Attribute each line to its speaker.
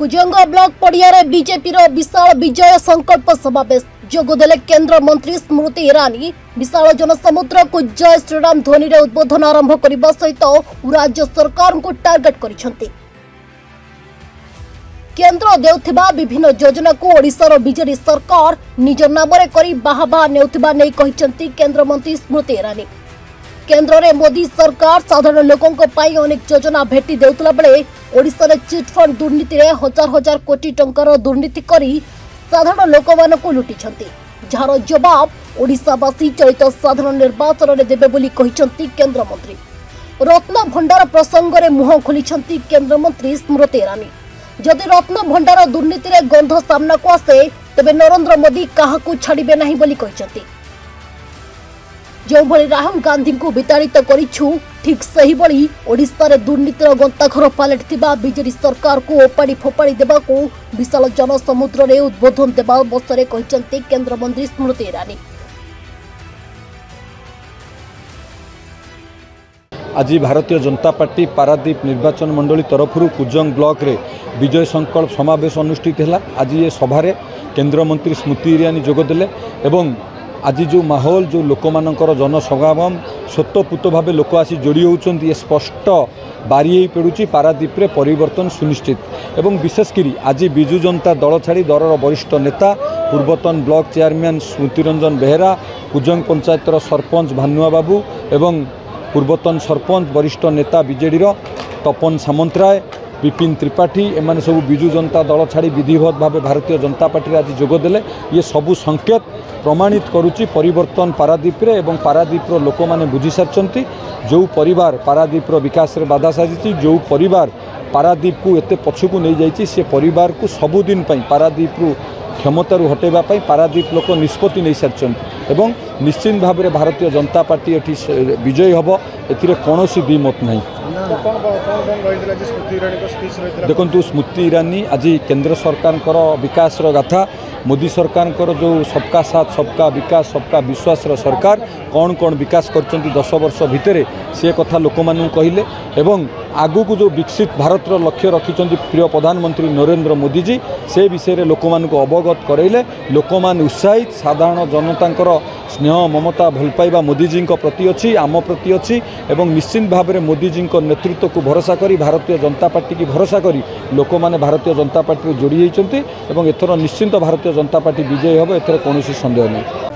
Speaker 1: Kujang block पड़िया BJP विशाल विजय संकल्प समावेश जोगदेले केंद्र मंत्री स्मृति ईरानी विशाल जनसमुद्र को जय श्रीराम ध्वनि रे उद्बोधन आरंभ करने सहित राज्य सरकार को टार्गेट करिसेंती। केंद्र देउथिबा विभिन्न योजना को ओडिशार बीजेडी सरकार निज नाम करी बाहाबा नेउथिबा नै कहिसेंती केंद्र मंत्री स्मृति ईरानी। केंद्र में मोदी सरकार साधारण लोकों पाई अनेक योजना भेटी देउतला बेले ओडिशा रे चिटफंड दुर्नीति रे हजार हजार कोटी टंकार दुर्नीति करी साधारण लोक मानकु लुटिछंती, जार जवाब ओडिशावासी चलित साधारण निर्वाचन में देबे बोली कहिसेंती केंद्र मंत्री। रत्न भंडार प्रसंग में मुह खोलिछंती केंद्र मंत्री स्मृति ईरानी। जदि रत्न भंडार दुर्नीति रे गंध सामना को आसे तेबे नरेंद्र मोदी काहाकू छाड़िबे नाही बोली कहिसेंती। जो भली राहुल गांधी को विताड़ित करिछु ठीक सही भली ओडिशा रे दुर्नीतिर गंताघर पालटिथिबा बीजेडी सरकार को ओपाड़ी फोपाड़ी देबाकू विशाल जनसमुद्र रे उद्बोधन देबा अवसरे कहिसेंती केंद्र मंत्री स्मृति ईरानी।
Speaker 2: आज भारतीय जनता पार्टी पारादीप निर्वाचन मंडली तरफ कुजंग ब्लॉक रे विजय संकल्प समावेश अनुष्ठित है। आज ये सभारे केंद्र मंत्री स्मृति ईरानी जोगदेले एवं आज जो माहौल जो लोक मानकर जनसमागम स्वतःपूत भाव लोक आसी जोड़ी होती ये स्पष्ट बारी पड़ुची पारादीप रे परिवर्तन सुनिश्चित एवं विशेषकर आज विजु जनता दल छाड़ी दलर वरिष्ठ नेता पूर्वतन ब्लॉक चेयरमैन स्मृति रंजन बेहेरा कुजंग पंचायतर सरपंच भानुआ बाबू एवं पूर्वतन सरपंच वरिष्ठ नेता बीजेडी तपन सामंतराय विपिन त्रिपाठी एमाने सब विजु जनता दल छाड़ी विधिवत भाव भारतीय जनता पार्टी आज जोगदेले ये सबू संकेत प्रमाणित करुच्ची परिवर्तन पारादीप रे एवं पारादीप लोक मैंने बुझी सारी जो परिवार पारादीप विकास रे बाधा साजी जो परिवार पारादीप को एते पछकू नहीं जाइए से परिवार को सबुदिन पारादीप क्षमतार हटेबा पारादीप लोक निष्पत्ति नहीं सारी एवं निश्चित भाव में भारतीय जनता पार्टी एटी विजयी हम ए कौन द्विमत नहीं। देखु स्मृति ईरानी आज केंद्र सरकार विकास गाथा मोदी सरकार जो सबका साथ सबका विकास सबका विश्वास सरकार कौन कौन विकास कर 10 वर्ष भितर से कथा लोक मानू कहले एवं आगु को जो विकसित भारत लक्ष्य रखिंट प्रिय प्रधानमंत्री नरेंद्र मोदी जी से विषय में लोक मानू अवगत करैले लोक मान उत्साहित साधारण जनता स्नेह ममता भल पाइबा मोदी जी प्रति अच्छी आम प्रति अच्छी एवं निश्चित भाव में मोदी जी नेतृत्व को भरोसा करी भारतीय जनता पार्टी की भरोसा करी लोक माने भारतीय जनता पार्टी जोड़ी होती एवं एथर निश्चिंत भारतीय जनता पार्टी विजयी हम एथर कौन संदेह नहीं।